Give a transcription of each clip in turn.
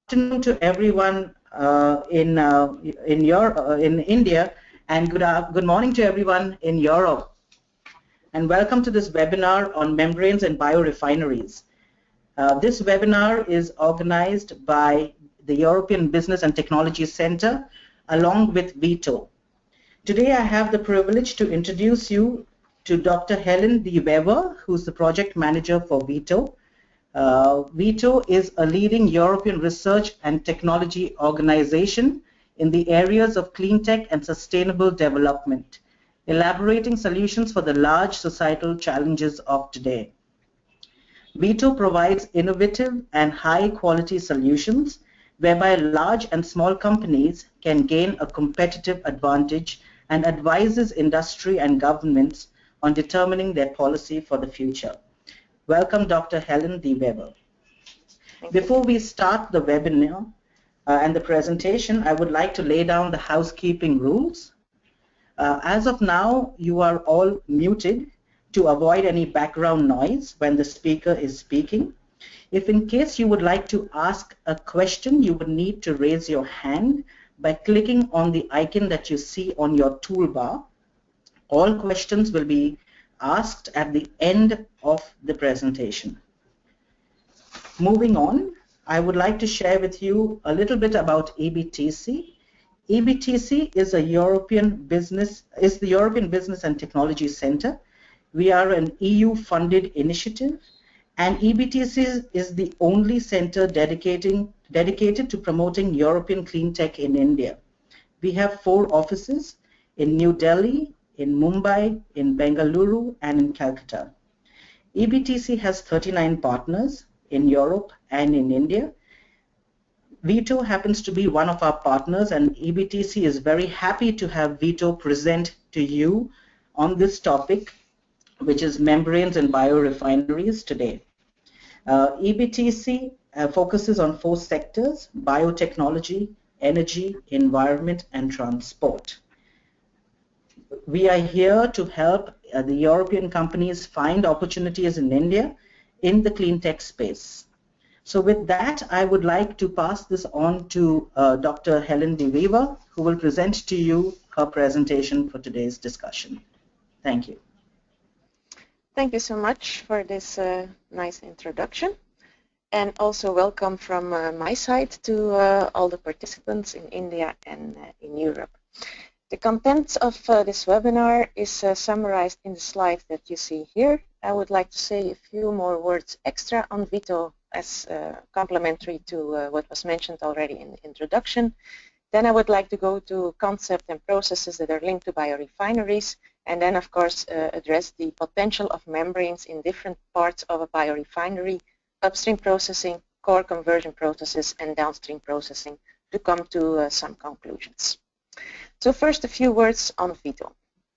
afternoon to everyone in India, and good morning to everyone in Europe. And welcome to this webinar on membranes and biorefineries. This webinar is organized by the European Business and Technology Center along with VITO. Today I have the privilege to introduce you to Dr. Heleen de Wever, who's the project manager for VITO. VITO is a leading European research and technology organization in the areas of clean tech and sustainable development, elaborating solutions for the large societal challenges of today. VITO provides innovative and high-quality solutions whereby large and small companies can gain a competitive advantage and advises industry and governments on determining their policy for the future. Welcome, Dr. Heleen de Wever. Before we start the webinar and the presentation, I would like to lay down the housekeeping rules. As of now, you are all muted to avoid any background noise when the speaker is speaking. If in case you would like to ask a question, you would need to raise your hand by clicking on the icon that you see on your toolbar. All questions will be asked at the end of the presentation. Moving on, I would like to share with you a little bit about EBTC. EBTC is the European Business and Technology Center. We are an EU-funded initiative, and EBTC is the only center dedicated to promoting European clean tech in India. We have 4 offices in New Delhi, in Mumbai, in Bengaluru, and in Calcutta. EBTC has 39 partners in Europe and in India. VITO happens to be one of our partners, and EBTC is very happy to have VITO present to you on this topic, which is membranes and biorefineries today. EBTC focuses on 4 sectors: biotechnology, energy, environment, and transport. We are here to help the European companies find opportunities in India in the clean tech space. So with that, I would like to pass this on to Dr. Heleen de Wever, who will present to you her presentation for today's discussion. Thank you. Thank you so much for this nice introduction, and also welcome from my side to all the participants in India and in Europe. The content of this webinar is summarized in the slide that you see here. I would like to say a few more words extra on VITO as complementary to what was mentioned already in the introduction. Then I would like to go to concept and processes that are linked to biorefineries, and then of course address the potential of membranes in different parts of a biorefinery, upstream processing, core conversion processes, and downstream processing to come to some conclusions. So first, a few words on VITO.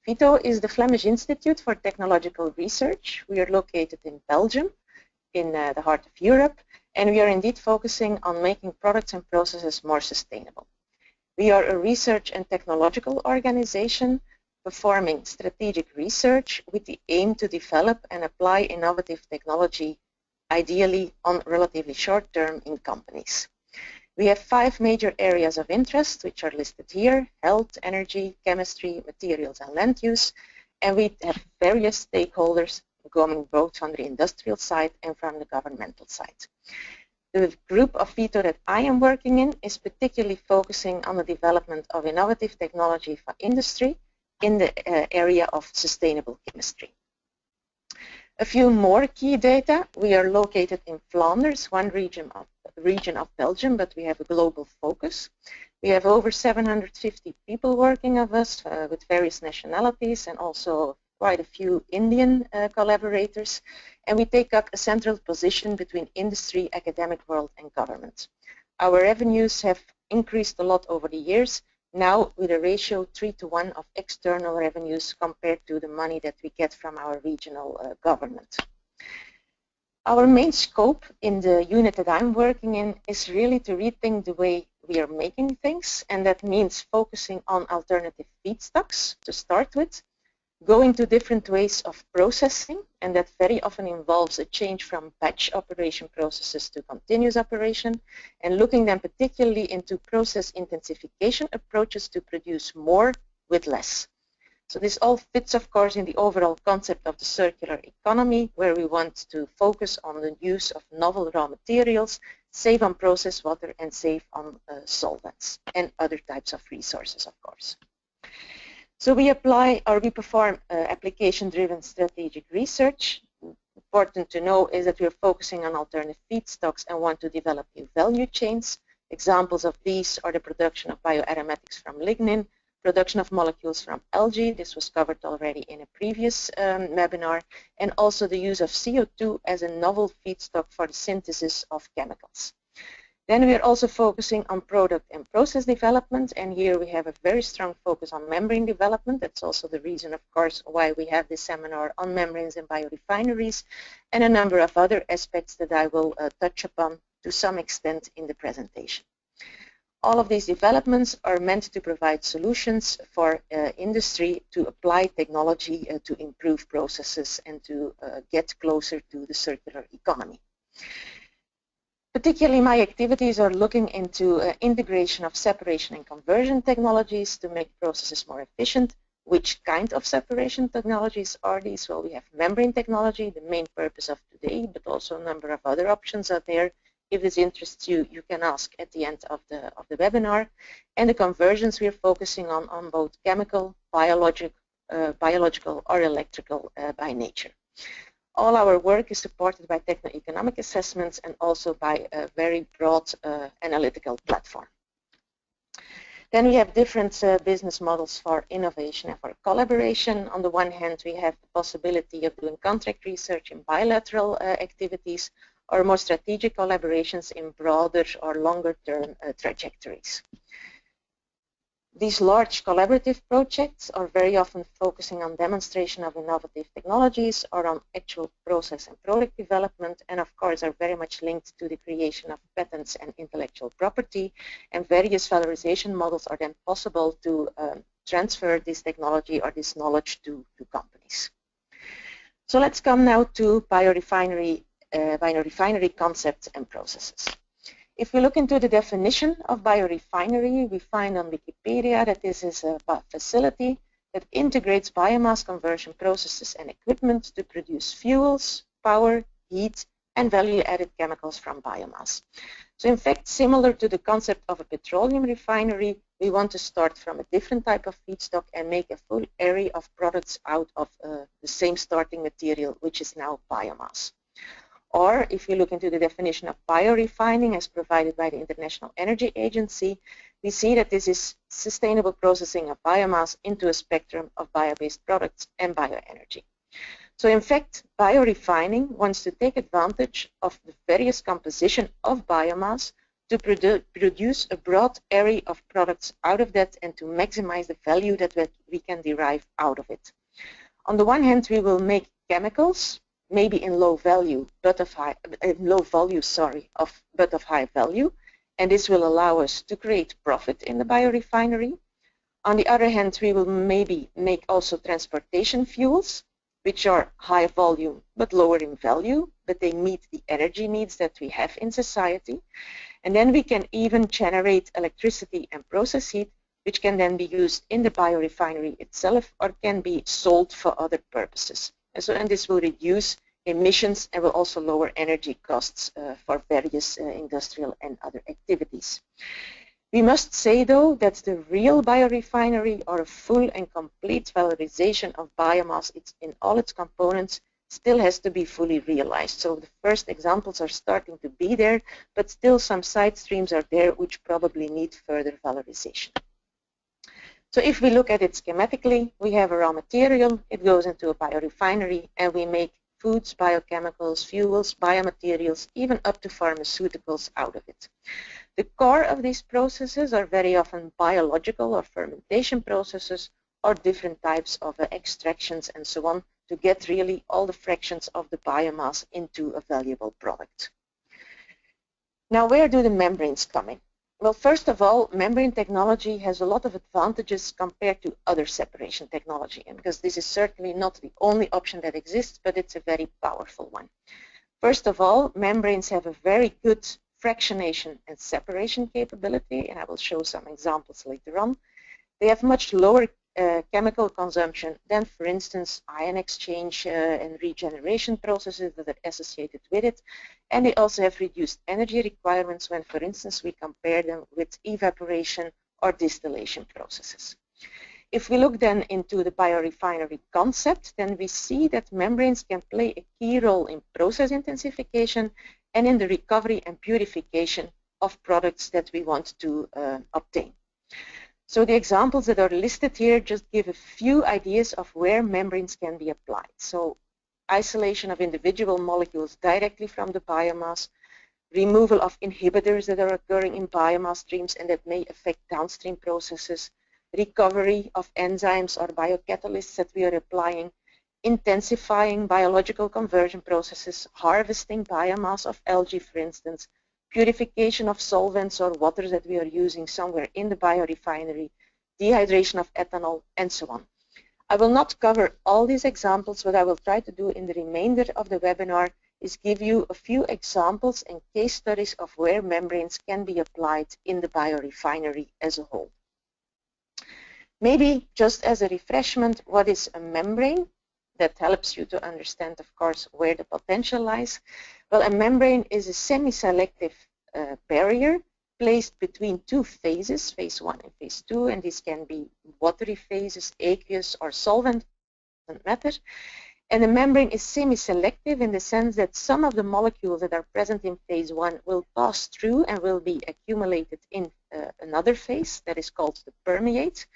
VITO is the Flemish Institute for Technological Research. We are located in Belgium, in the heart of Europe, and we are indeed focusing on making products and processes more sustainable. We are a research and technological organization performing strategic research with the aim to develop and apply innovative technology, ideally on relatively short term in companies. We have 5 major areas of interest, which are listed here: health, energy, chemistry, materials, and land use. And we have various stakeholders coming both from the industrial side and from the governmental side. The group of VITO that I am working in is particularly focusing on the development of innovative technology for industry in the area of sustainable chemistry. A few more key data. We are located in Flanders, one region of Belgium, but we have a global focus. We have over 750 people working with us with various nationalities, and also quite a few Indian collaborators. And we take up a central position between industry, academic world, and government. Our revenues have increased a lot over the years, now with a ratio 3:1 of external revenues compared to the money that we get from our regional government. Our main scope in the unit that I'm working in is really to rethink the way we are making things, and that means focusing on alternative feedstocks to start with, going to different ways of processing, and that very often involves a change from batch operation processes to continuous operation, and looking then particularly into process intensification approaches to produce more with less. So this all fits, of course, in the overall concept of the circular economy, where we want to focus on the use of novel raw materials, save on process water, and save on solvents and other types of resources, of course. So we perform application-driven strategic research. Important to know is that we're focusing on alternative feedstocks and want to develop new value chains. Examples of these are the production of bioaromatics from lignin, production of molecules from algae, this was covered already in a previous webinar, and also the use of CO2 as a novel feedstock for the synthesis of chemicals. Then we are also focusing on product and process development, and here we have a very strong focus on membrane development. That's also the reason, of course, why we have this seminar on membranes and biorefineries, and a number of other aspects that I will touch upon to some extent in the presentation. All of these developments are meant to provide solutions for industry to apply technology to improve processes and to get closer to the circular economy. Particularly my activities are looking into integration of separation and conversion technologies to make processes more efficient. Which kind of separation technologies are these? Well, we have membrane technology, the main purpose of today, but also a number of other options are there. If this interests you, you can ask at the end of the webinar. And the conversions we are focusing on both chemical, biological or electrical by nature. All our work is supported by techno-economic assessments and also by a very broad analytical platform. Then we have different business models for innovation and for collaboration. On the one hand, we have the possibility of doing contract research in bilateral activities or more strategic collaborations in broader or longer-term trajectories. These large collaborative projects are very often focusing on demonstration of innovative technologies or on actual process and product development, and of course are very much linked to the creation of patents and intellectual property, and various valorization models are then possible to transfer this technology or this knowledge to companies. So let's come now to biorefinery concepts and processes. If we look into the definition of biorefinery, we find on Wikipedia that this is a facility that integrates biomass conversion processes and equipment to produce fuels, power, heat, and value-added chemicals from biomass. So in fact, similar to the concept of a petroleum refinery, we want to start from a different type of feedstock and make a full array of products out of the same starting material, which is now biomass. Or if we look into the definition of biorefining as provided by the International Energy Agency, we see that this is sustainable processing of biomass into a spectrum of bio-based products and bioenergy. So in fact, biorefining wants to take advantage of the various composition of biomass to produce a broad array of products out of that and to maximize the value that we can derive out of it. On the one hand, we will make chemicals, maybe in low volume, but of high value, and this will allow us to create profit in the biorefinery. On the other hand, we will maybe make also transportation fuels, which are high volume but lower in value, but they meet the energy needs that we have in society. And then we can even generate electricity and process heat, which can then be used in the biorefinery itself or can be sold for other purposes. And this will reduce emissions and will also lower energy costs for various industrial and other activities. We must say, though, that the real biorefinery or a full and complete valorization of biomass in all its components still has to be fully realized. So the first examples are starting to be there, but still some side streams are there which probably need further valorization. So if we look at it schematically, we have a raw material, it goes into a biorefinery, and we make foods, biochemicals, fuels, biomaterials, even up to pharmaceuticals out of it. The core of these processes are very often biological or fermentation processes or different types of extractions and so on to get really all the fractions of the biomass into a valuable product. Now, where do the membranes come in? Well, first of all, membrane technology has a lot of advantages compared to other separation technology, and because this is certainly not the only option that exists, but it's a very powerful one. First of all, membranes have a very good fractionation and separation capability, and I will show some examples later on. They have much lower chemical consumption than, for instance, ion exchange and regeneration processes that are associated with it. And they also have reduced energy requirements when, for instance, we compare them with evaporation or distillation processes. If we look then into the biorefinery concept, then we see that membranes can play a key role in process intensification and in the recovery and purification of products that we want to obtain. So the examples that are listed here just give a few ideas of where membranes can be applied. So isolation of individual molecules directly from the biomass, removal of inhibitors that are occurring in biomass streams and that may affect downstream processes, recovery of enzymes or biocatalysts that we are applying, intensifying biological conversion processes, harvesting biomass of algae, for instance, purification of solvents or waters that we are using somewhere in the biorefinery, dehydration of ethanol, and so on. I will not cover all these examples. What I will try to do in the remainder of the webinar is give you a few examples and case studies of where membranes can be applied in the biorefinery as a whole. Maybe just as a refreshment, what is a membrane? That helps you to understand, of course, where the potential lies. Well, a membrane is a semi-selective barrier placed between two phases, phase 1 and phase 2, and these can be watery phases, aqueous, or solvent, doesn't matter. And the membrane is semi-selective in the sense that some of the molecules that are present in phase 1 will pass through and will be accumulated in another phase that is called the permeate,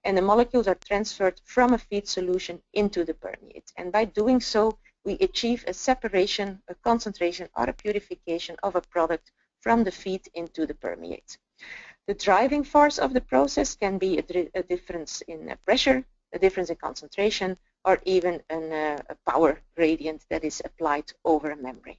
and the molecules are transferred from a feed solution into the permeate. And by doing so, we achieve a separation, a concentration, or a purification of a product from the feed into the permeate. The driving force of the process can be a difference in pressure, a difference in concentration, or even a power gradient that is applied over a membrane.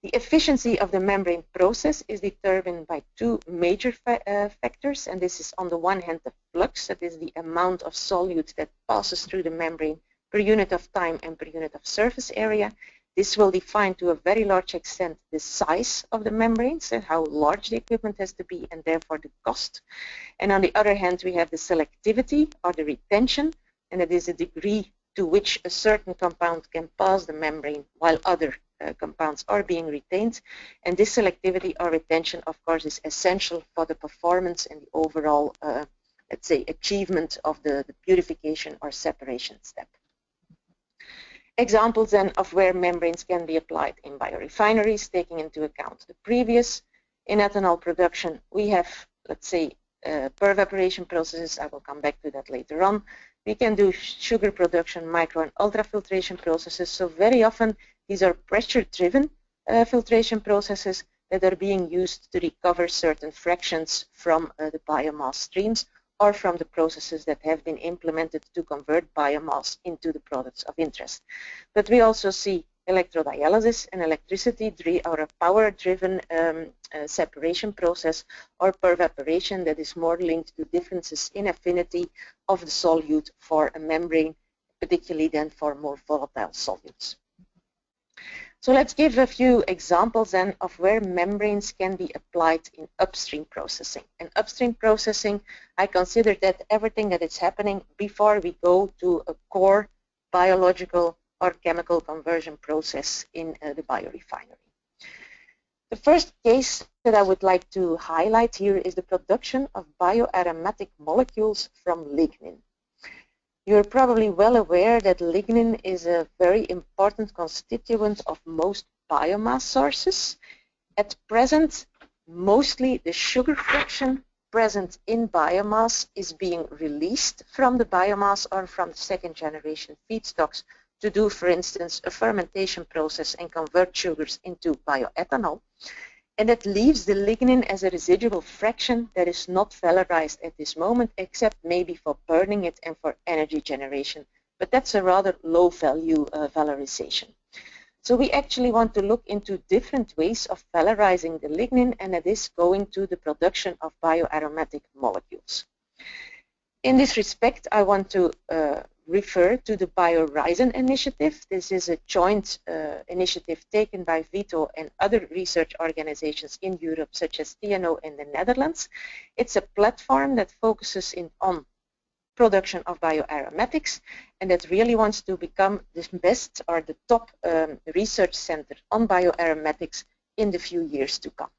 The efficiency of the membrane process is determined by two major factors, and this is on the one hand the flux, that is the amount of solute that passes through the membrane per unit of time and per unit of surface area. This will define to a very large extent the size of the membranes and how large the equipment has to be, and therefore the cost. And on the other hand, we have the selectivity or the retention, and it is a degree to which a certain compound can pass the membrane while other compounds are being retained. And this selectivity or retention, of course, is essential for the performance and the overall, let's say, achievement of the purification or separation step. Examples then of where membranes can be applied in biorefineries, taking into account the previous. In ethanol production, we have, let's say, per-evaporation processes. I will come back to that later on. We can do sugar production, micro and ultrafiltration processes. So very often these are pressure-driven filtration processes that are being used to recover certain fractions from the biomass streams or from the processes that have been implemented to convert biomass into the products of interest. But we also see electrodialysis and electricity or a power-driven separation process, or per-evaporation that is more linked to differences in affinity of the solute for a membrane, particularly then for more volatile solutes. So let's give a few examples then of where membranes can be applied in upstream processing. And upstream processing, I consider that everything that is happening before we go to a core biological or chemical conversion process in the biorefinery. The first case that I would like to highlight here is the production of bioaromatic molecules from lignin. You're probably well aware that lignin is a very important constituent of most biomass sources. At present, mostly the sugar fraction present in biomass is being released from the biomass or from the second generation feedstocks to do, for instance, a fermentation process and convert sugars into bioethanol. And that leaves the lignin as a residual fraction that is not valorized at this moment, except maybe for burning it and for energy generation. But that's a rather low value valorization. So we actually want to look into different ways of valorizing the lignin, and that is going to the production of bioaromatic molecules. In this respect, I want to refer to the Biorisin initiative. This is a joint initiative taken by VITO and other research organizations in Europe, such as TNO in the Netherlands. It's a platform that focuses on production of bioaromatics, and that really wants to become the best or the top research center on bioaromatics in the few years to come.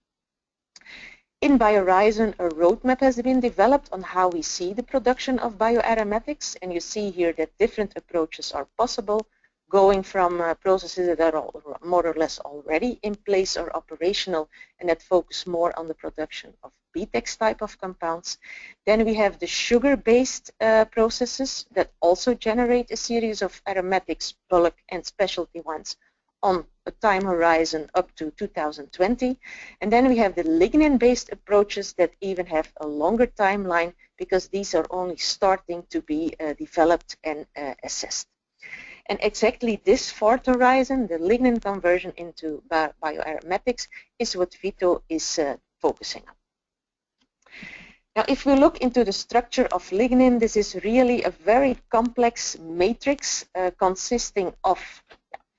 In Biorisin, a roadmap has been developed on how we see the production of bioaromatics, and you see here that different approaches are possible, going from processes that are more or less already in place or operational and that focus more on the production of BTEX type of compounds. Then we have the sugar-based processes that also generate a series of aromatics, bulk and specialty ones on a time horizon up to 2020. And then we have the lignin-based approaches that even have a longer timeline, because these are only starting to be developed and assessed. And exactly this fourth horizon, the lignin conversion into bioaromatics, is what VITO is focusing on. Now, if we look into the structure of lignin, this is really a very complex matrix consisting of,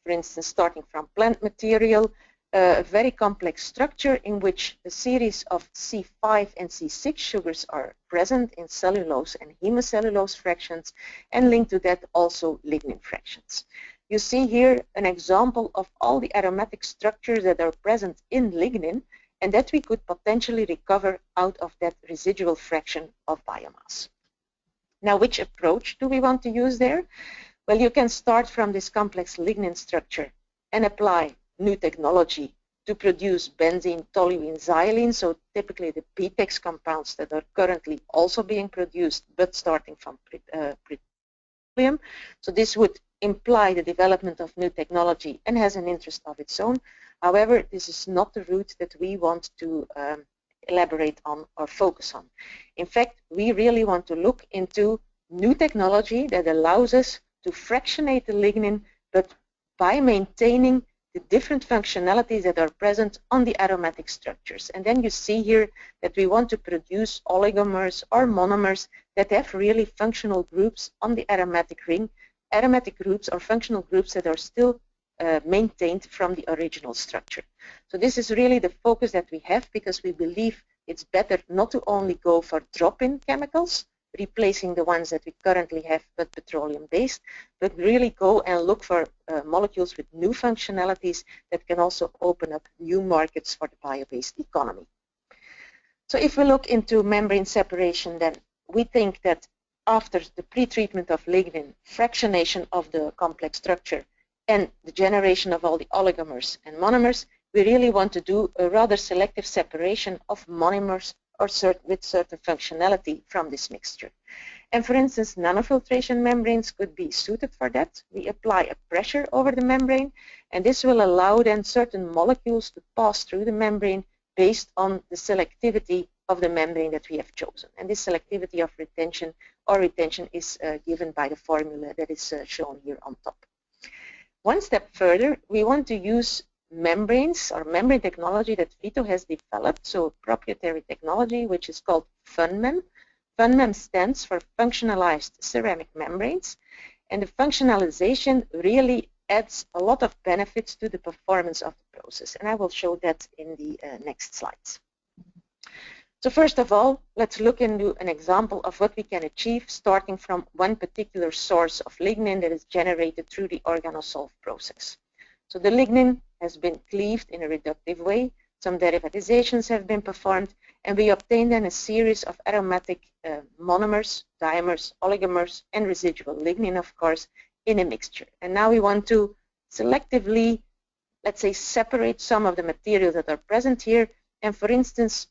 for instance, starting from plant material, a very complex structure in which a series of C5 and C6 sugars are present in cellulose and hemicellulose fractions, and linked to that also lignin fractions. You see here an example of all the aromatic structures that are present in lignin, and that we could potentially recover out of that residual fraction of biomass. Now, which approach do we want to use there? Well, you can start from this complex lignin structure and apply new technology to produce benzene, toluene, xylene, so typically the BTEX compounds that are currently also being produced, but starting from petroleum. So this would imply the development of new technology and has an interest of its own. However, this is not the route that we want to elaborate on or focus on. In fact, we really want to look into new technology that allows us to fractionate the lignin, but by maintaining the different functionalities that are present on the aromatic structures. And then you see here that we want to produce oligomers or monomers that have really functional groups on the aromatic ring, aromatic groups or functional groups that are still maintained from the original structure. So this is really the focus that we have, because we believe it's better not to only go for drop-in chemicals, replacing the ones that we currently have but petroleum-based, but really go and look for molecules with new functionalities that can also open up new markets for the bio-based economy. So if we look into membrane separation, then we think that after the pre-treatment of lignin, fractionation of the complex structure, and the generation of all the oligomers and monomers, we really want to do a rather selective separation of monomers or with certain functionality from this mixture. And for instance, nanofiltration membranes could be suited for that. We apply a pressure over the membrane, and this will allow then certain molecules to pass through the membrane based on the selectivity of the membrane that we have chosen. And this selectivity of retention is given by the formula that is shown here on top. One step further, we want to use membranes or membrane technology that VITO has developed, so proprietary technology, which is called FUNMEM. FUNMEM stands for functionalized ceramic membranes, and the functionalization really adds a lot of benefits to the performance of the process, and I will show that in the next slides. So first of all, let's look into an example of what we can achieve starting from one particular source of lignin that is generated through the organosolv process. So the lignin has been cleaved in a reductive way, some derivatizations have been performed, and we obtain then a series of aromatic monomers, dimers, oligomers, and residual lignin, of course, in a mixture. And now we want to selectively, let's say, separate some of the materials that are present here, and for instance,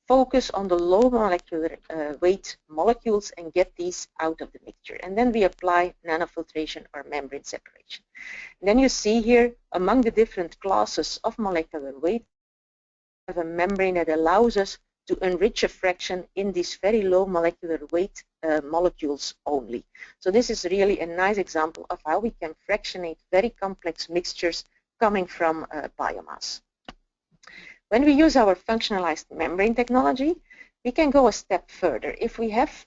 focus on the low molecular weight molecules and get these out of the mixture. And then we apply nanofiltration or membrane separation. And then you see here, among the different classes of molecular weight, we have a membrane that allows us to enrich a fraction in these very low molecular weight molecules only. So this is really a nice example of how we can fractionate very complex mixtures coming from biomass. When we use our functionalized membrane technology, we can go a step further. If we have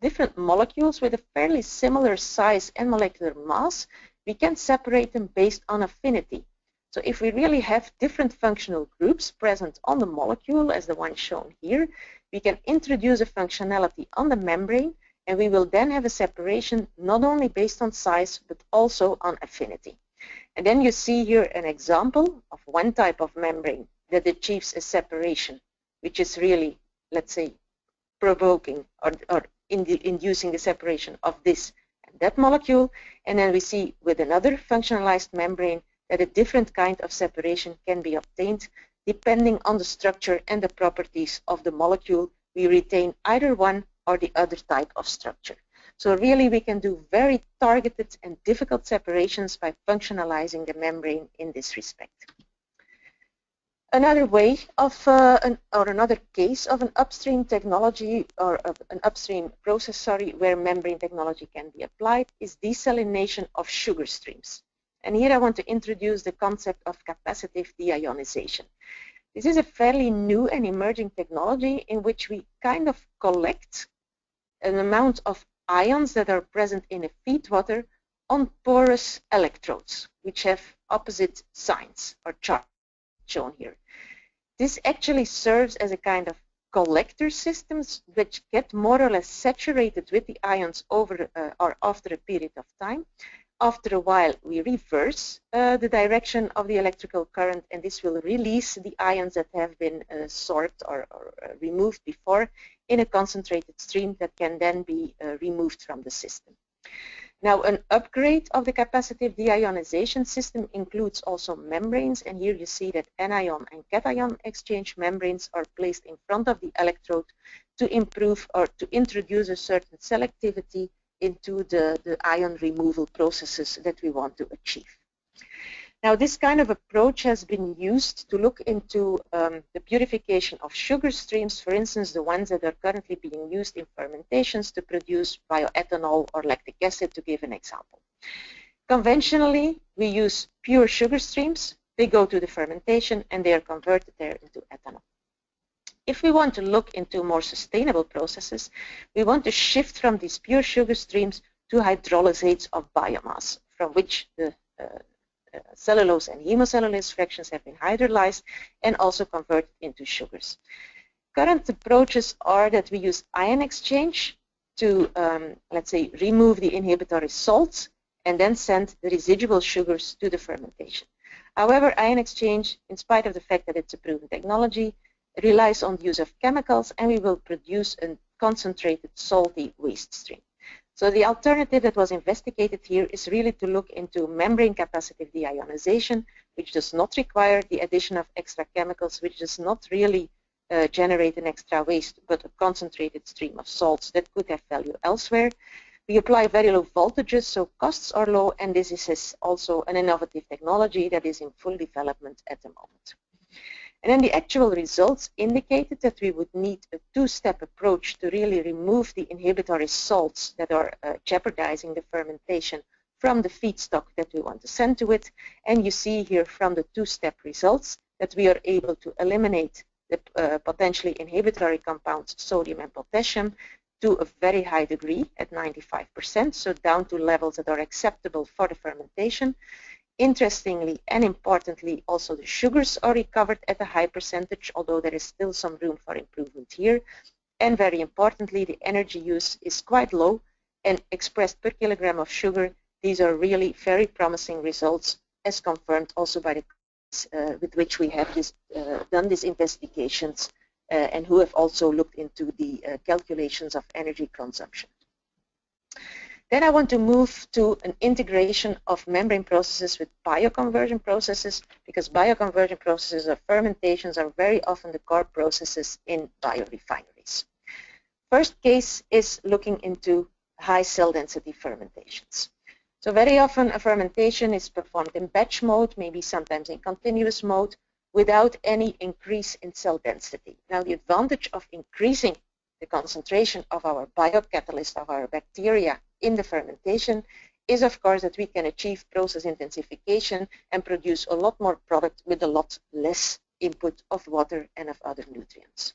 different molecules with a fairly similar size and molecular mass, we can separate them based on affinity. So if we really have different functional groups present on the molecule, as the one shown here, we can introduce a functionality on the membrane, and we will then have a separation not only based on size, but also on affinity. And then you see here an example of one type of membrane that achieves a separation, which is really, let's say, provoking or inducing the separation of this and that molecule. And then we see with another functionalized membrane that a different kind of separation can be obtained depending on the structure and the properties of the molecule. We retain either one or the other type of structure. So really we can do very targeted and difficult separations by functionalizing the membrane in this respect. Another way of, another case of an upstream technology or of an upstream process, sorry, where membrane technology can be applied is desalination of sugar streams. And here I want to introduce the concept of capacitive deionization. This is a fairly new and emerging technology in which we kind of collect an amount of ions that are present in a feedwater on porous electrodes, which have opposite signs or charge shown here. This actually serves as a kind of collector systems which get more or less saturated with the ions over or after a period of time. After a while, we reverse the direction of the electrical current, and this will release the ions that have been sorbed or removed before in a concentrated stream that can then be removed from the system. Now, an upgrade of the capacitive deionization system includes also membranes, and here you see that anion and cation exchange membranes are placed in front of the electrode to improve or to introduce a certain selectivity into the ion removal processes that we want to achieve. Now, this kind of approach has been used to look into the purification of sugar streams, for instance, the ones that are currently being used in fermentations to produce bioethanol or lactic acid, to give an example. Conventionally, we use pure sugar streams. They go to the fermentation and they are converted there into ethanol. If we want to look into more sustainable processes, we want to shift from these pure sugar streams to hydrolysates of biomass, from which the cellulose and hemocellulose fractions have been hydrolyzed and also converted into sugars. Current approaches are that we use ion exchange to, let's say, remove the inhibitory salts and then send the residual sugars to the fermentation. However, ion exchange, in spite of the fact that it's a proven technology, relies on the use of chemicals, and we will produce a concentrated salty waste stream. So the alternative that was investigated here is really to look into membrane capacitive deionization, which does not require the addition of extra chemicals, which does not really generate an extra waste, but a concentrated stream of salts that could have value elsewhere. We apply very low voltages, so costs are low, and this is also an innovative technology that is in full development at the moment. And then the actual results indicated that we would need a two-step approach to really remove the inhibitory salts that are jeopardizing the fermentation from the feedstock that we want to send to it. And you see here from the two-step results that we are able to eliminate the potentially inhibitory compounds sodium and potassium to a very high degree at 95%, so down to levels that are acceptable for the fermentation. Interestingly and importantly, also the sugars are recovered at a high percentage, although there is still some room for improvement here. And very importantly, the energy use is quite low and expressed per kilogram of sugar. These are really very promising results, as confirmed also by the with which we have done these investigations and who have also looked into the calculations of energy consumption. Then I want to move to an integration of membrane processes with bioconversion processes, because bioconversion processes or fermentations are very often the core processes in biorefineries. First case is looking into high cell density fermentations. So very often a fermentation is performed in batch mode, maybe sometimes in continuous mode, without any increase in cell density. Now the advantage of increasing the concentration of our biocatalyst, of our bacteria in the fermentation, is, of course, that we can achieve process intensification and produce a lot more product with a lot less input of water and of other nutrients.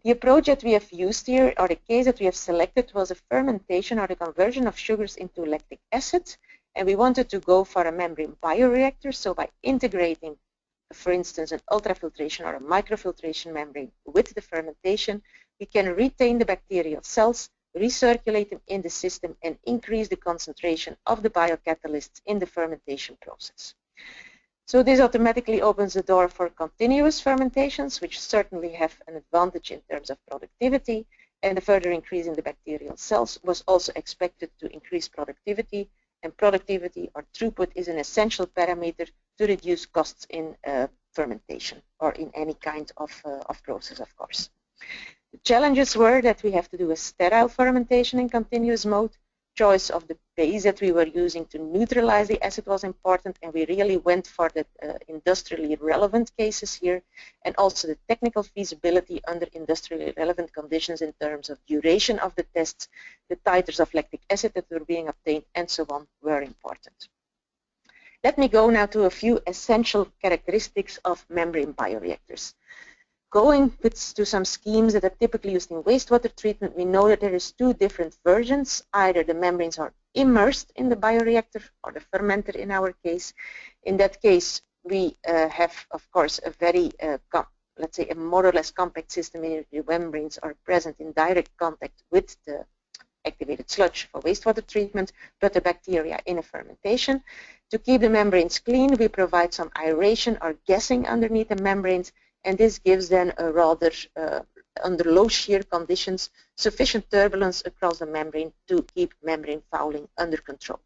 The approach that we have used here, or the case that we have selected, was a fermentation or the conversion of sugars into lactic acid, and we wanted to go for a membrane bioreactor. So by integrating, for instance, an ultrafiltration or a microfiltration membrane with the fermentation, we can retain the bacterial cells, recirculate them in the system, and increase the concentration of the biocatalysts in the fermentation process. So this automatically opens the door for continuous fermentations, which certainly have an advantage in terms of productivity, and the further increase in the bacterial cells was also expected to increase productivity, and productivity or throughput is an essential parameter to reduce costs in fermentation or in any kind of process, of course. The challenges were that we have to do a sterile fermentation in continuous mode. Choice of the base that we were using to neutralize the acid was important, and we really went for the industrially relevant cases here, and also the technical feasibility under industrially relevant conditions in terms of duration of the tests, the titers of lactic acid that were being obtained, and so on were important. Let me go now to a few essential characteristics of membrane bioreactors. Going to some schemes that are typically used in wastewater treatment, we know that there is two different versions. Either the membranes are immersed in the bioreactor or the fermenter in our case. In that case, we have, of course, a very, let's say, a more or less compact system in which the membranes are present in direct contact with the activated sludge for wastewater treatment, but the bacteria in a fermentation. To keep the membranes clean, we provide some aeration or gassing underneath the membranes, and this gives then a rather, under low shear conditions, sufficient turbulence across the membrane to keep membrane fouling under control.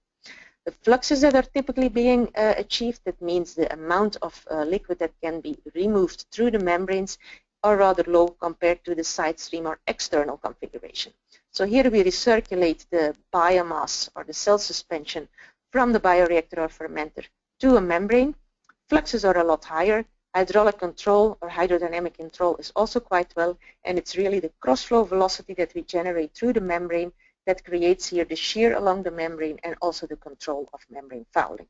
The fluxes that are typically being achieved, that means the amount of liquid that can be removed through the membranes, are rather low compared to the side stream or external configuration. So here we recirculate the biomass or the cell suspension from the bioreactor or fermenter to a membrane. Fluxes are a lot higher. Hydraulic control or hydrodynamic control is also quite well, and it's really the cross-flow velocity that we generate through the membrane that creates here the shear along the membrane and also the control of membrane fouling.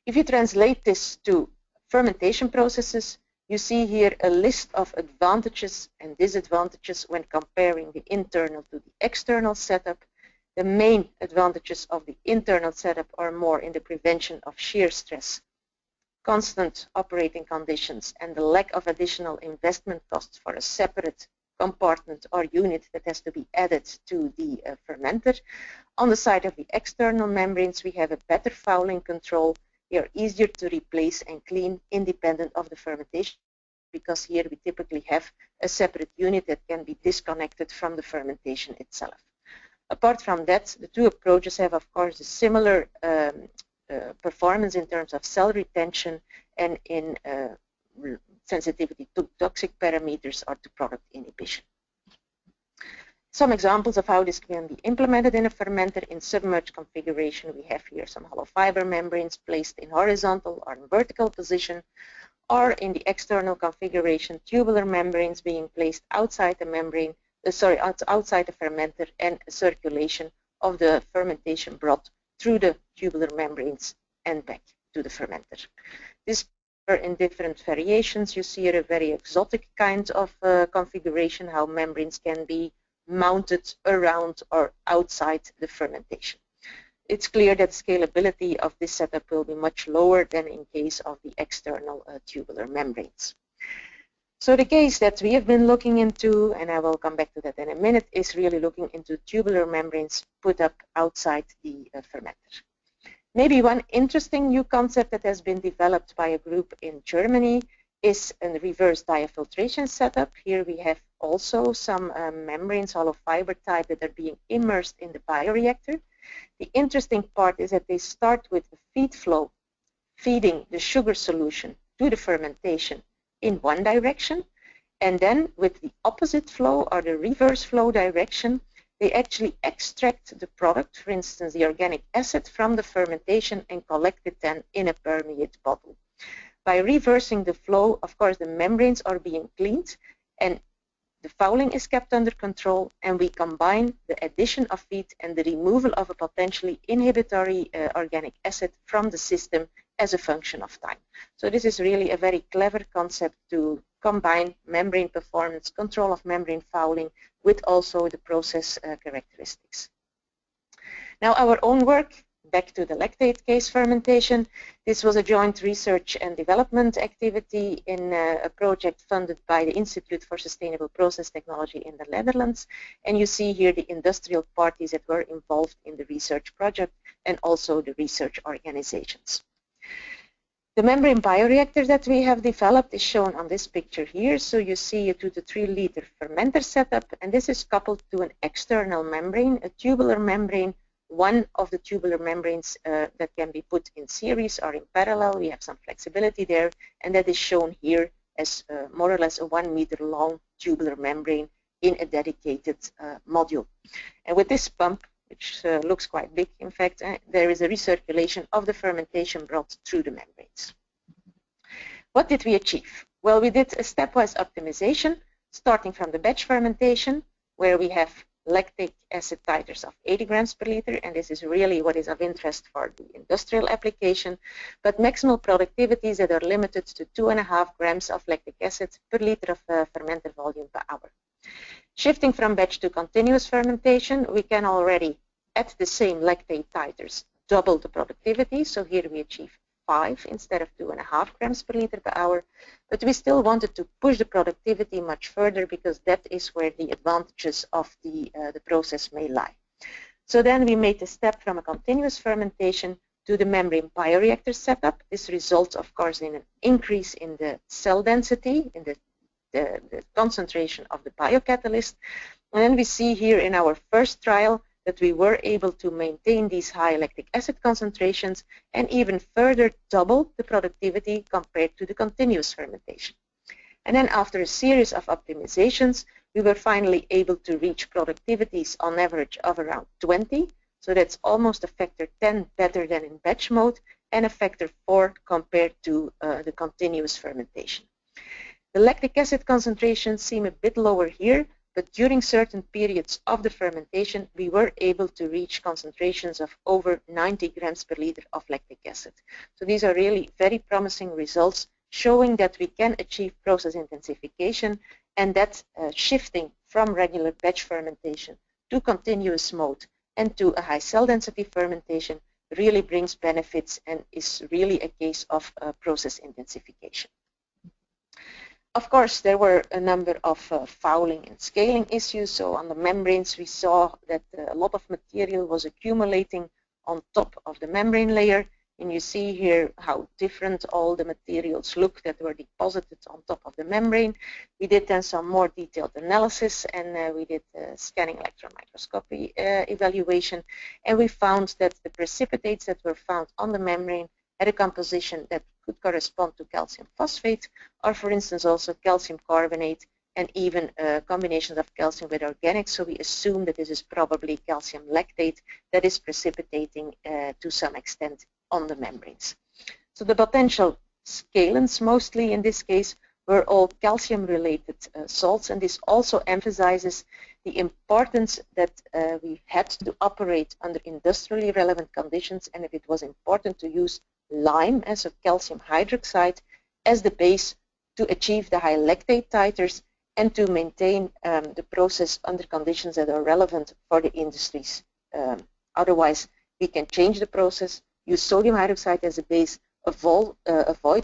If you translate this to fermentation processes, you see here a list of advantages and disadvantages when comparing the internal to the external setup. The main advantages of the internal setup are more in the prevention of shear stress, constant operating conditions, and the lack of additional investment costs for a separate compartment or unit that has to be added to the fermenter. On the side of the external membranes, we have a better fouling control. They are easier to replace and clean independent of the fermentation, because here we typically have a separate unit that can be disconnected from the fermentation itself. Apart from that, the two approaches have, of course, a similar performance in terms of cell retention and in sensitivity to toxic parameters or to product inhibition. Some examples of how this can be implemented in a fermenter in submerged configuration. We have here some hollow fiber membranes placed in horizontal or in vertical position, or in the external configuration, tubular membranes being placed outside the membrane, outside the fermenter, and circulation of the fermentation broth through the tubular membranes and back to the fermenter. This are in different variations. You see here a very exotic kind of configuration, how membranes can be mounted around or outside the fermentation. It's clear that scalability of this setup will be much lower than in case of the external tubular membranes. So the case that we have been looking into, and I will come back to that in a minute, is really looking into tubular membranes put up outside the fermenter. Maybe one interesting new concept that has been developed by a group in Germany is a reverse diafiltration setup. Here we have also some membranes, hollow fiber type, that are being immersed in the bioreactor. The interesting part is that they start with a feed flow, feeding the sugar solution to the fermentation in one direction, and then with the opposite flow or the reverse flow direction, they actually extract the product, for instance the organic acid, from the fermentation and collect it then in a permeate bottle. By reversing the flow, of course, the membranes are being cleaned, and the fouling is kept under control, and we combine the addition of feed and the removal of a potentially inhibitory organic acid from the system as a function of time. So this is really a very clever concept to combine membrane performance, control of membrane fouling, with also the process characteristics. Now our own work, back to the lactate case fermentation. This was a joint research and development activity in a project funded by the Institute for Sustainable Process Technology in the Netherlands. And you see here the industrial parties that were involved in the research project and also the research organizations. The membrane bioreactor that we have developed is shown on this picture here. So you see a 2 to 3 liter fermenter setup, and this is coupled to an external membrane, a tubular membrane. One of the tubular membranes that can be put in series or in parallel. We have some flexibility there, and that is shown here as more or less a 1 meter long tubular membrane in a dedicated module. And with this pump, which looks quite big in fact, there is a recirculation of the fermentation broth through the membranes. What did we achieve? Well, we did a stepwise optimization starting from the batch fermentation, where we have lactic acid titers of 80 grams per liter, and this is really what is of interest for the industrial application, but maximal productivities that are limited to 2.5 grams of lactic acid per liter of fermented volume per hour. Shifting from batch to continuous fermentation, we can already, at the same lactate titers, double the productivity. So here we achieve 5 instead of 2.5 grams per liter per hour, but we still wanted to push the productivity much further because that is where the advantages of the process may lie. So then we made a step from a continuous fermentation to the membrane bioreactor setup. This results, of course, in an increase in the cell density, in the concentration of the biocatalyst. And then we see here in our first trial that we were able to maintain these high lactic acid concentrations and even further double the productivity compared to the continuous fermentation. And then after a series of optimizations, we were finally able to reach productivities on average of around 20. So that's almost a factor 10 better than in batch mode and a factor 4 compared to the continuous fermentation. The lactic acid concentrations seem a bit lower here, but during certain periods of the fermentation, we were able to reach concentrations of over 90 grams per liter of lactic acid. So these are really very promising results showing that we can achieve process intensification, and that shifting from regular batch fermentation to continuous mode and to a high cell density fermentation really brings benefits and is really a case of process intensification. Of course, there were a number of fouling and scaling issues. So on the membranes, we saw that a lot of material was accumulating on top of the membrane layer. And you see here how different all the materials look that were deposited on top of the membrane. We did then some more detailed analysis, and we did scanning electron microscopy evaluation. And we found that the precipitates that were found on the membrane had a composition that could correspond to calcium phosphate, or for instance also calcium carbonate, and even combinations of calcium with organics. So we assume that this is probably calcium lactate that is precipitating to some extent on the membranes. So the potential scalants mostly in this case were all calcium related salts, and this also emphasizes the importance that we had to operate under industrially relevant conditions, and if it was important to use lime as a calcium hydroxide as the base to achieve the high lactate titers and to maintain the process under conditions that are relevant for the industries. Otherwise, we can change the process, use sodium hydroxide as a base, avoid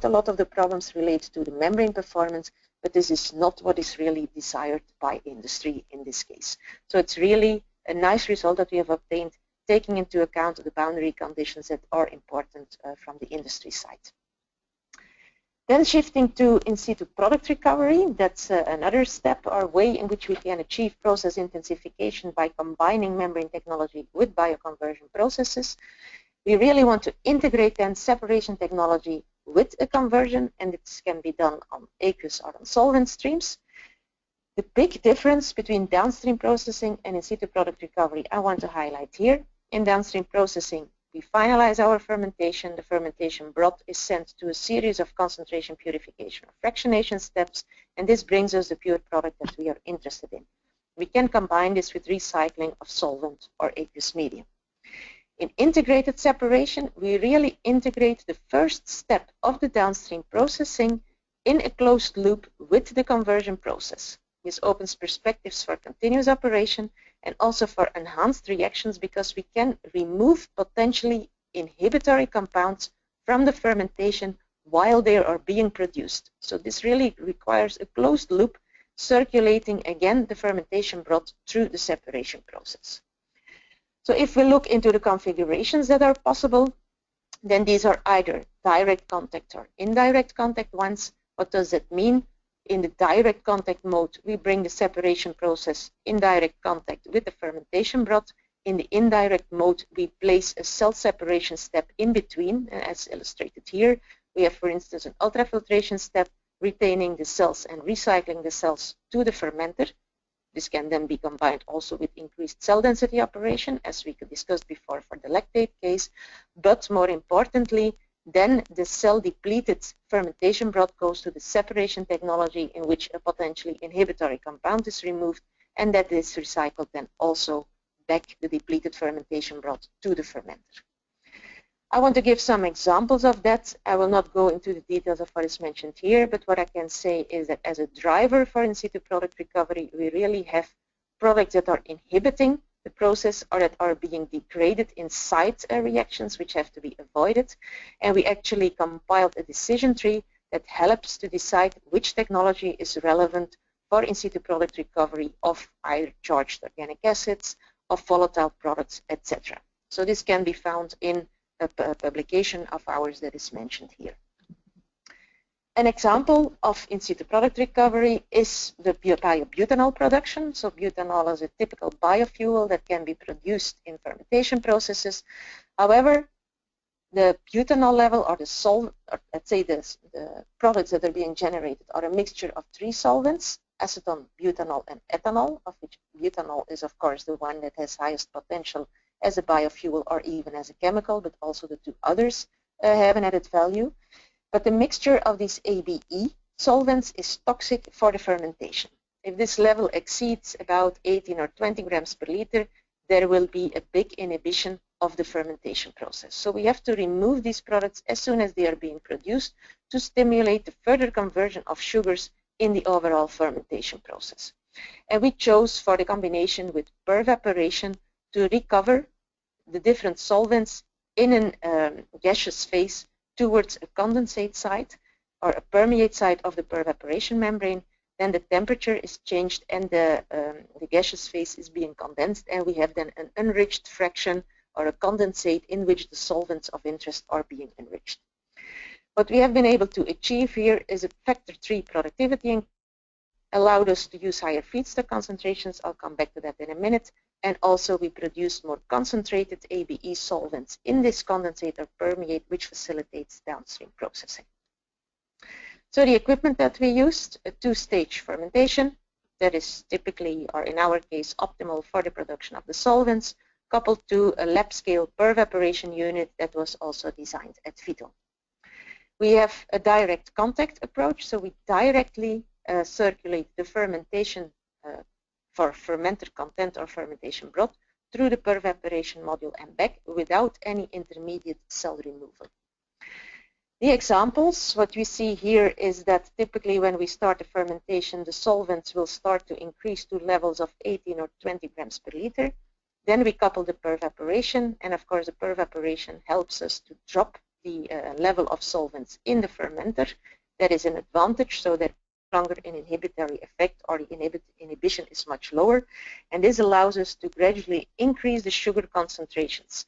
a lot of the problems related to the membrane performance, but this is not what is really desired by industry in this case. So it's really a nice result that we have obtained, taking into account the boundary conditions that are important from the industry side. Then shifting to in situ product recovery, that's another step or way in which we can achieve process intensification by combining membrane technology with bioconversion processes. We really want to integrate then separation technology with a conversion, and this can be done on aqueous or on solvent streams. The big difference between downstream processing and in situ product recovery I want to highlight here. In downstream processing, We finalize our fermentation. The fermentation broth is sent to a series of concentration, purification, or fractionation steps, and this brings us the pure product that we are interested in. We can combine this with recycling of solvent or aqueous medium. In integrated separation, we really integrate the first step of the downstream processing in a closed loop with the conversion process. This opens perspectives for continuous operation and also for enhanced reactions, because we can remove potentially inhibitory compounds from the fermentation while they are being produced. So this really requires a closed loop circulating again the fermentation broth through the separation process. So if we look into the configurations that are possible, then these are either direct contact or indirect contact ones. What does that mean? In the direct contact mode, we bring the separation process in direct contact with the fermentation broth. In the indirect mode, we place a cell separation step in between, as illustrated here. We have, for instance, an ultrafiltration step retaining the cells and recycling the cells to the fermenter. This can then be combined also with increased cell density operation, as we could discuss before for the lactate case. But more importantly, then the cell-depleted fermentation broth goes to the separation technology, in which a potentially inhibitory compound is removed, and that is recycled then also back the depleted fermentation broth to the fermenter. I want to give some examples of that. I will not go into the details of what is mentioned here, but what I can say is that as a driver for in situ product recovery, we really have products that are inhibiting the process or that are being degraded inside reactions, which have to be avoided. And we actually compiled a decision tree that helps to decide which technology is relevant for in situ product recovery of either charged organic acids, of volatile products, etc. So this can be found in a publication of ours that is mentioned here. An example of in situ product recovery is the biobutanol production. So butanol is a typical biofuel that can be produced in fermentation processes. However, the butanol level, or the solvent, or let's say the products that are being generated, are a mixture of three solvents: acetone, butanol, and ethanol, of which butanol is of course the one that has highest potential as a biofuel or even as a chemical, but also the two others have an added value. But the mixture of these ABE solvents is toxic for the fermentation. If this level exceeds about 18 or 20 grams per liter, there will be a big inhibition of the fermentation process. So we have to remove these products as soon as they are being produced to stimulate the further conversion of sugars in the overall fermentation process. And we chose for the combination with pervaporation to recover the different solvents in a gaseous phase towards a condensate site or a permeate site of the pervaporation membrane. Then the temperature is changed and the gaseous phase is being condensed, and we have then an enriched fraction or a condensate in which the solvents of interest are being enriched. What we have been able to achieve here is a factor 3 productivity, allowed us to use higher feedstock concentrations. I'll come back to that in a minute. And also we produced more concentrated ABE solvents in this condensate or permeate, which facilitates downstream processing. So the equipment that we used, a two-stage fermentation that is typically, or in our case, optimal for the production of the solvents, coupled to a lab scale pervaporation unit that was also designed at VITO. We have a direct contact approach, so we directly circulate the fermentation for fermenter content or fermentation broth through the pervaporation module and back without any intermediate cell removal. The examples, what we see here is that typically when we start the fermentation, the solvents will start to increase to levels of 18 or 20 grams per liter. Then we couple the pervaporation, and of course the pervaporation helps us to drop the level of solvents in the fermenter. That is an advantage, so that longer an inhibitory effect, or the inhibition is much lower, and this allows us to gradually increase the sugar concentrations.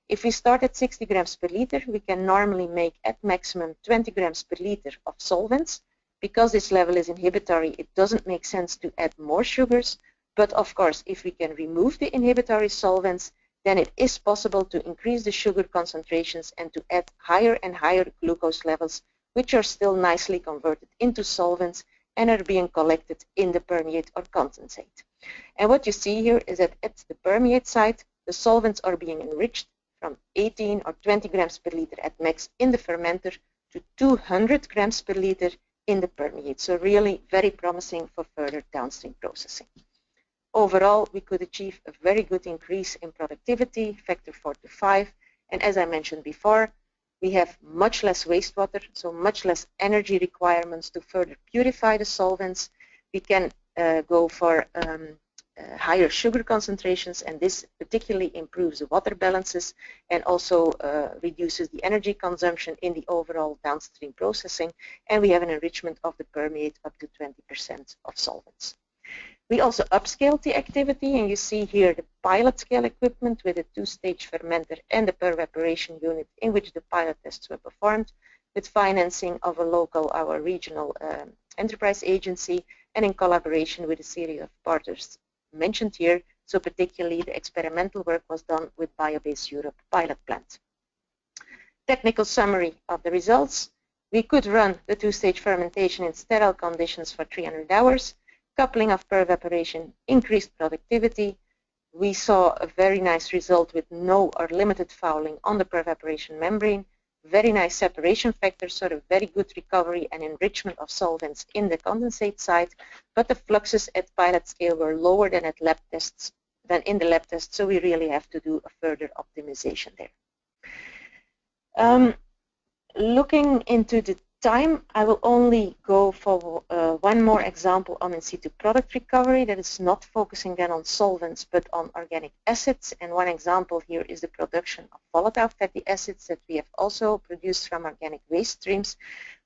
If we start at 60 grams per liter, we can normally make at maximum 20 grams per liter of solvents. Because this level is inhibitory, it doesn't make sense to add more sugars, but of course if we can remove the inhibitory solvents, then it is possible to increase the sugar concentrations and to add higher and higher glucose levels, which are still nicely converted into solvents and are being collected in the permeate or condensate. And what you see here is that at the permeate site, the solvents are being enriched from 18 or 20 grams per liter at max in the fermenter to 200 grams per liter in the permeate. So really very promising for further downstream processing. Overall, we could achieve a very good increase in productivity, factor 4 to 5. And as I mentioned before, we have much less wastewater, so much less energy requirements to further purify the solvents. We can go for higher sugar concentrations, and this particularly improves the water balances and also reduces the energy consumption in the overall downstream processing. And we have an enrichment of the permeate up to 20% of solvents. We also upscaled the activity, and you see here the pilot scale equipment with a 2-stage fermenter and the per-evaporation unit in which the pilot tests were performed, with financing of a local, our regional enterprise agency, and in collaboration with a series of partners mentioned here. So particularly the experimental work was done with Biobase Europe pilot plant. Technical summary of the results. We could run the 2-stage fermentation in sterile conditions for 300 hours. Coupling of per-evaporation increased productivity. We saw a very nice result with no or limited fouling on the per-evaporation membrane. Very nice separation factor, sort of very good recovery and enrichment of solvents in the condensate side, but the fluxes at pilot scale were lower than at lab tests, than in the lab tests, so we really have to do a further optimization there. Looking into the time, I will only go for one more example on in situ product recovery that is not focusing then on solvents but on organic acids. And one example here is the production of volatile fatty acids that we have also produced from organic waste streams,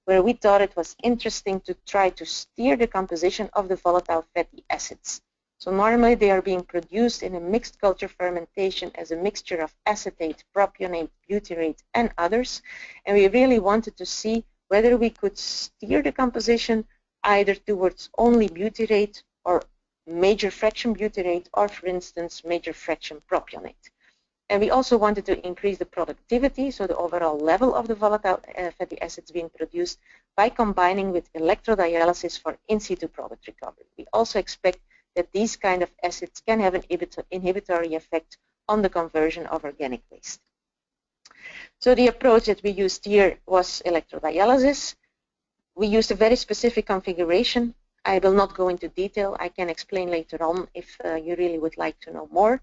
where we thought it was interesting to try to steer the composition of the volatile fatty acids. So normally they are being produced in a mixed culture fermentation as a mixture of acetate, propionate, butyrate, and others. And we really wanted to see whether we could steer the composition either towards only butyrate or major fraction butyrate, or for instance major fraction propionate. And we also wanted to increase the productivity, so the overall level of the volatile fatty acids being produced, by combining with electrodialysis for in situ product recovery. We also expect that these kind of acids can have an inhibitory effect on the conversion of organic waste. So the approach that we used here was electrodialysis. We used a very specific configuration. I will not go into detail. I can explain later on if you really would like to know more.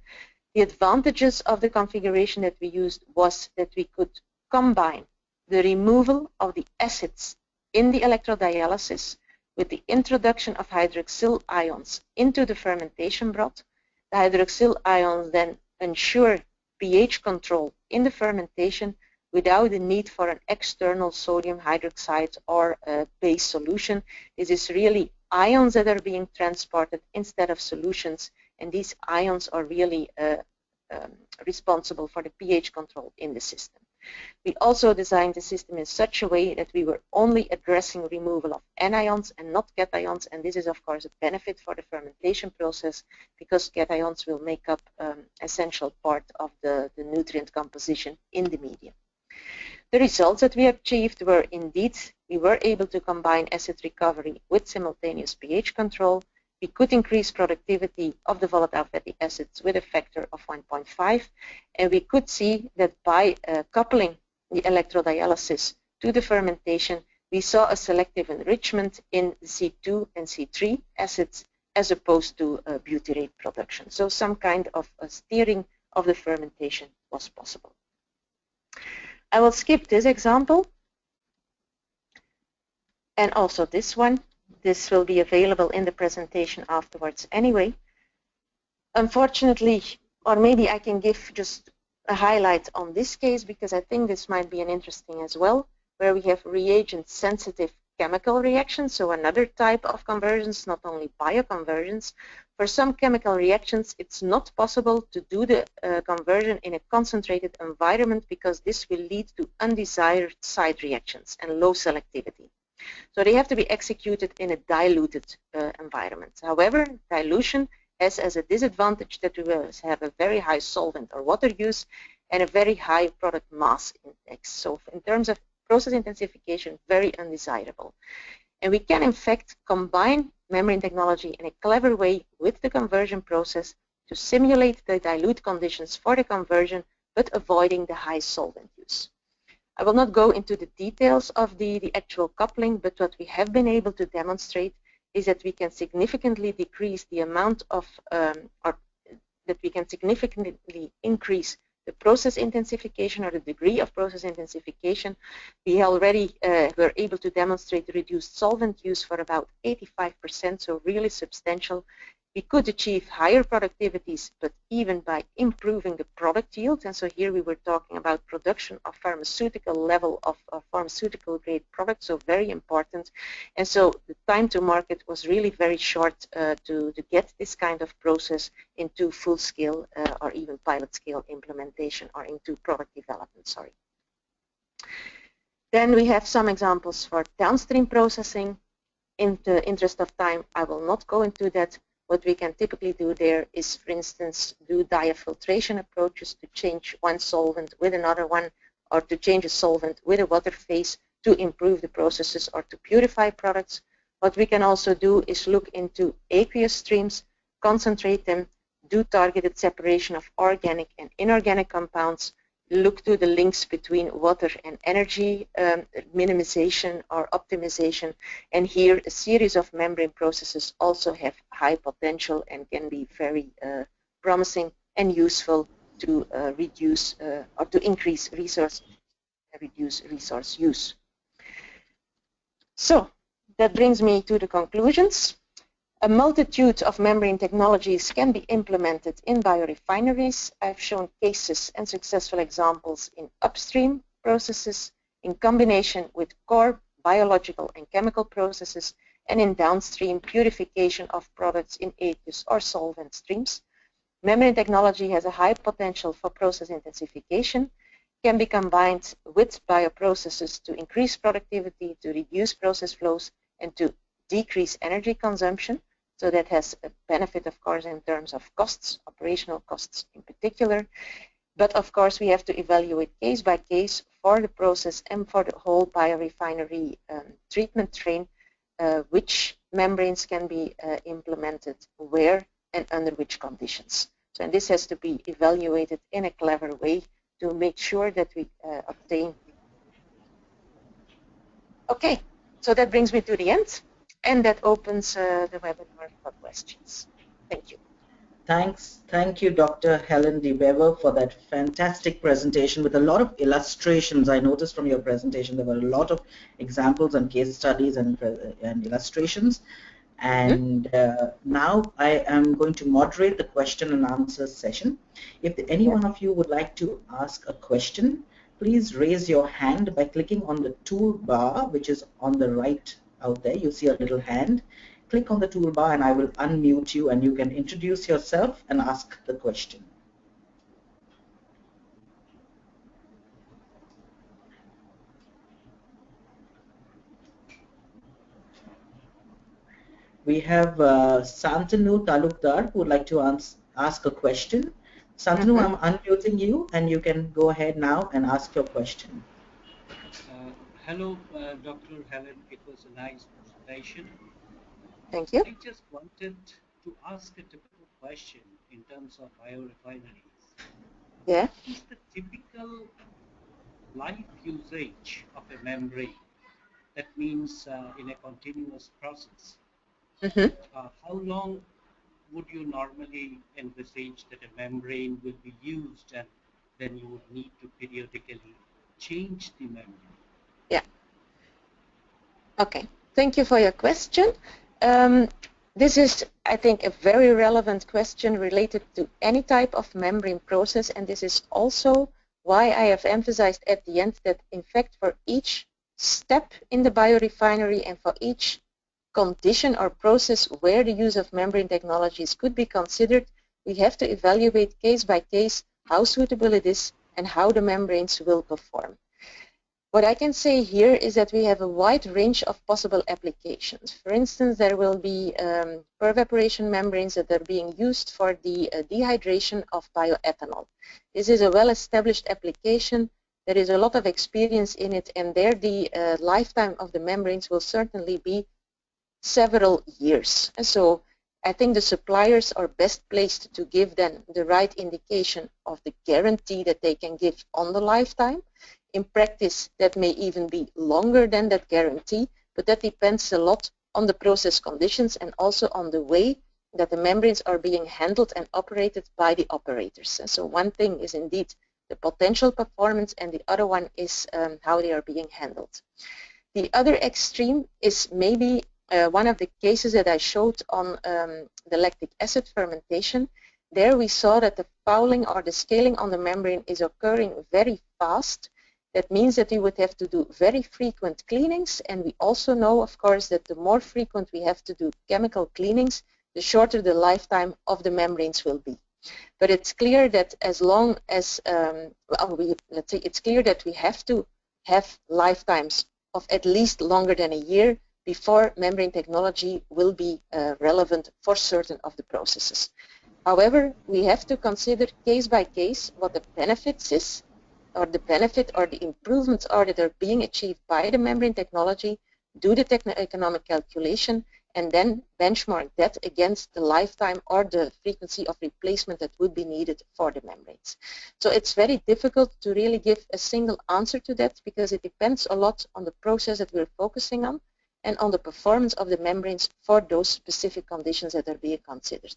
The advantages of the configuration that we used was that we could combine the removal of the acids in the electrodialysis with the introduction of hydroxyl ions into the fermentation broth. The hydroxyl ions then ensure pH control in the fermentation without the need for an external sodium hydroxide or a base solution. This is really ions that are being transported instead of solutions, and these ions are really responsible for the pH control in the system. We also designed the system in such a way that we were only addressing removal of anions and not cations, and this is of course a benefit for the fermentation process because cations will make up essential part of the nutrient composition in the medium. The results that we achieved were indeed, we were able to combine acid recovery with simultaneous pH control. We could increase productivity of the volatile fatty acids with a factor of 1.5, and we could see that by coupling the electrodialysis to the fermentation, we saw a selective enrichment in C2 and C3 acids as opposed to butyrate production. So some kind of steering of the fermentation was possible. I will skip this example and also this one. This will be available in the presentation afterwards anyway. Unfortunately, or maybe I can give just a highlight on this case because I think this might be an interesting as well, where we have reagent-sensitive chemical reactions, so another type of conversions, not only bioconversions. For some chemical reactions, it's not possible to do the conversion in a concentrated environment because this will lead to undesired side reactions and low selectivity. So they have to be executed in a diluted environment. However, dilution has as a disadvantage that we will have a very high solvent or water use and a very high product mass index. So in terms of process intensification, very undesirable. And we can in fact combine membrane technology in a clever way with the conversion process to simulate the dilute conditions for the conversion but avoiding the high solvent use. I will not go into the details of the actual coupling, but what we have been able to demonstrate is that we can significantly decrease the amount of, or that we can significantly increase the process intensification or the degree of process intensification. We already were able to demonstrate reduced solvent use for about 85%, so really substantial. We could achieve higher productivities, but even by improving the product yield. And so here we were talking about production of pharmaceutical level of pharmaceutical grade products, so very important. And so the time to market was really very short to get this kind of process into full scale or even pilot scale implementation or into product development, sorry. Then we have some examples for downstream processing. In the interest of time, I will not go into that. What we can typically do there is, for instance, do diafiltration approaches to change one solvent with another one, or to change a solvent with a water phase to improve the processes or to purify products. What we can also do is look into aqueous streams, concentrate them, do targeted separation of organic and inorganic compounds, look to the links between water and energy minimization or optimization, and here a series of membrane processes also have high potential and can be very promising and useful to reduce or to increase reduce resource use. So that brings me to the conclusions. A multitude of membrane technologies can be implemented in biorefineries. I've shown cases and successful examples in upstream processes, in combination with core biological and chemical processes, and in downstream purification of products in aqueous or solvent streams. Membrane technology has a high potential for process intensification, can be combined with bioprocesses to increase productivity, to reduce process flows, and to decrease energy consumption. So that has a benefit, of course, in terms of costs, operational costs in particular. But of course, we have to evaluate case by case for the process and for the whole biorefinery treatment train, which membranes can be implemented where and under which conditions. So, and this has to be evaluated in a clever way to make sure that we obtain. Okay, so that brings me to the end. And that opens the webinar for questions. Thank you. Thanks. Thank you, Dr. Heleen de Wever, for that fantastic presentation with a lot of illustrations. I noticed from your presentation there were a lot of examples and case studies and illustrations. And now I am going to moderate the question and answer session. If any one of you would like to ask a question, please raise your hand by clicking on the toolbar, which is on the right out there. You see a little hand. Click on the toolbar and I will unmute you and you can introduce yourself and ask the question. We have Santanu Talukdar who would like to ask a question. Santanu, I'm unmuting you and you can go ahead now and ask your question. Hello, Dr. Heleen. It was a nice presentation. Thank you. I just wanted to ask a typical question in terms of biorefineries. Yeah. What is the typical life usage of a membrane? That means in a continuous process. How long would you normally envisage that a membrane will be used, and then you would need to periodically change the membrane? Yeah. Okay. Thank you for your question. This is, I think, a very relevant question related to any type of membrane process, and this is also why I have emphasized at the end that, in fact, for each step in the biorefinery and for each condition or process where the use of membrane technologies could be considered, we have to evaluate case by case how suitable it is and how the membranes will perform. What I can say here is that we have a wide range of possible applications. For instance, there will be per-evaporation membranes that are being used for the dehydration of bioethanol. This is a well-established application. There is a lot of experience in it, and there the lifetime of the membranes will certainly be several years. And so I think the suppliers are best placed to give then the right indication of the guarantee that they can give on the lifetime. In practice, that may even be longer than that guarantee, but that depends a lot on the process conditions and also on the way that the membranes are being handled and operated by the operators. And so one thing is indeed the potential performance, and the other one is how they are being handled. The other extreme is maybe one of the cases that I showed on the lactic acid fermentation. There we saw that the fouling or the scaling on the membrane is occurring very fast. That means that we would have to do very frequent cleanings, and we also know, of course, that the more frequent we have to do chemical cleanings, the shorter the lifetime of the membranes will be. But it's clear that as long as, let's say it's clear that we have to have lifetimes of at least longer than a year before membrane technology will be relevant for certain of the processes. However, we have to consider case by case what the benefits is, or the benefit or the improvements are that are being achieved by the membrane technology, do the techno-economic calculation, and then benchmark that against the lifetime or the frequency of replacement that would be needed for the membranes. So it's very difficult to really give a single answer to that, because it depends a lot on the process that we're focusing on and on the performance of the membranes for those specific conditions that are being considered.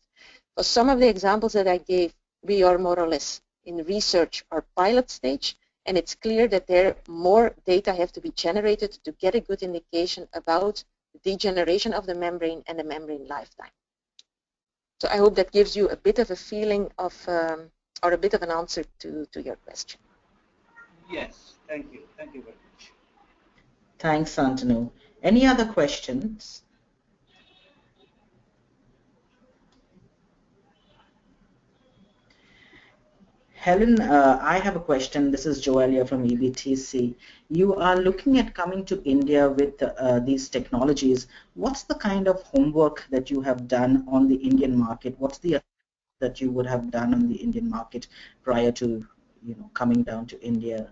For some of the examples that I gave, we are more or less in research or pilot stage, and it's clear that there more data have to be generated to get a good indication about the degeneration of the membrane and the membrane lifetime. So I hope that gives you a bit of a feeling of, or a bit of an answer to your question. Yes, thank you. Thank you very much. Thanks, Santanu. Any other questions? Helen, I have a question. This is Joelia from EBTC. You are looking at coming to India with these technologies. What's the kind of homework that you have done on the Indian market? What's the that you would have done on the Indian market prior to, coming down to India?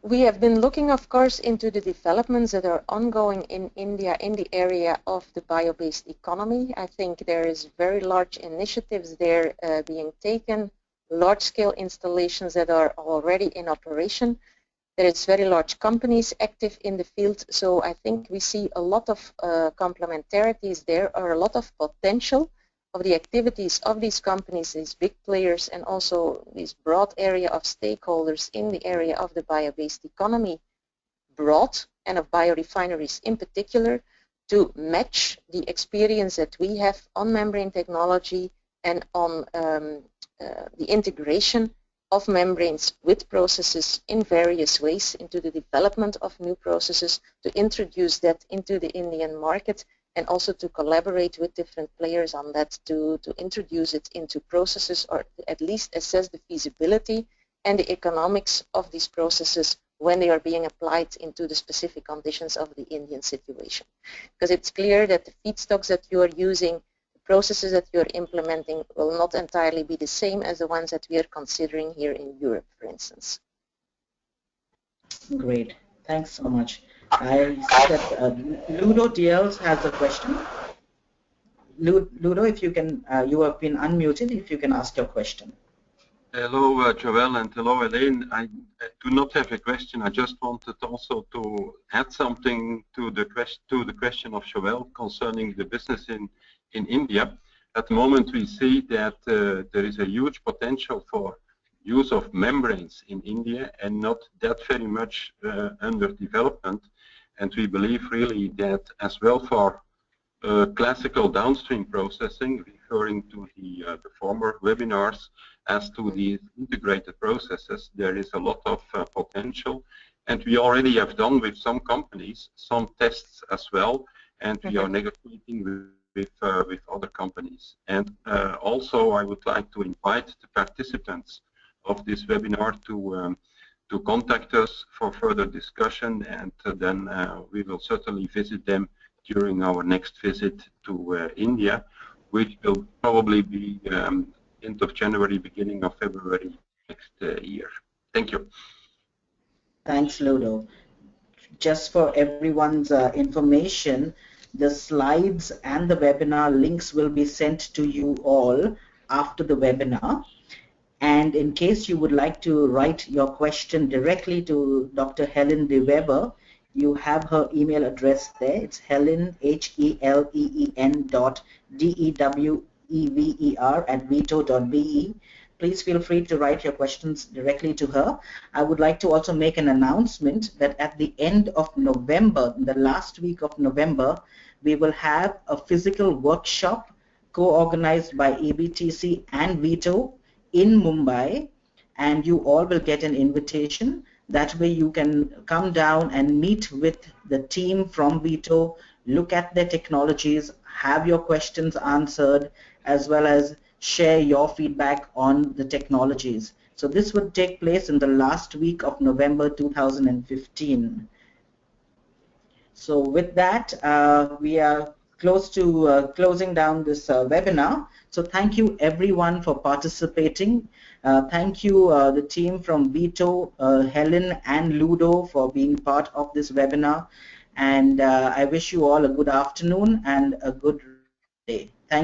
We have been looking, of course, into the developments that are ongoing in India in the area of the bio-based economy. I think there is very large initiatives there being taken, large-scale installations that are already in operation. There is very large companies active in the field, so I think we see a lot of complementarities there, or a lot of potential of the activities of these companies, these big players, and also this broad area of stakeholders in the area of the bio-based economy broad, and of biorefineries in particular, to match the experience that we have on membrane technology and on the integration of membranes with processes in various ways into the development of new processes, to introduce that into the Indian market, and also to collaborate with different players on that to introduce it into processes, or at least assess the feasibility and the economics of these processes when they are being applied into the specific conditions of the Indian situation. Because it's clear that the feedstocks that you are using, the processes that you are implementing, will not entirely be the same as the ones that we are considering here in Europe, for instance. Great. Thanks so much. I see that Ludo Diels has a question. Ludo, if you can, you have been unmuted, if you can ask your question. Hello, Joel, and hello, Heleen. I do not have a question. I just wanted also to add something to the question of Joel concerning the business in India. At the moment, we see that there is a huge potential for use of membranes in India, and not that very much under development. And we believe really that as well for classical downstream processing, referring to the former webinars, as to the integrated processes, there is a lot of potential. And we already have done with some companies some tests as well, and we are negotiating with other companies. And also I would like to invite the participants of this webinar to contact us for further discussion, and then we will certainly visit them during our next visit to India, which will probably be end of January, beginning of February next year. Thank you. Thanks, Ludo. Just for everyone's information, The slides and the webinar links will be sent to you all after the webinar. And in case you would like to write your question directly to Dr. Heleen de Wever, you have her email address there. It's Heleen, Heleen .dewever @vito.be. Please feel free to write your questions directly to her. I would like to also make an announcement that at the end of November, the last week of November, we will have a physical workshop co-organized by EBTC and VITO in Mumbai, and you all will get an invitation. That way you can come down and meet with the team from VITO, look at their technologies, have your questions answered, as well as share your feedback on the technologies. So this would take place in the last week of November 2015. So with that, we are close to closing down this webinar. So thank you everyone for participating. Thank you the team from VITO, Heleen and Ludo for being part of this webinar. And I wish you all a good afternoon and a good day. Thank you.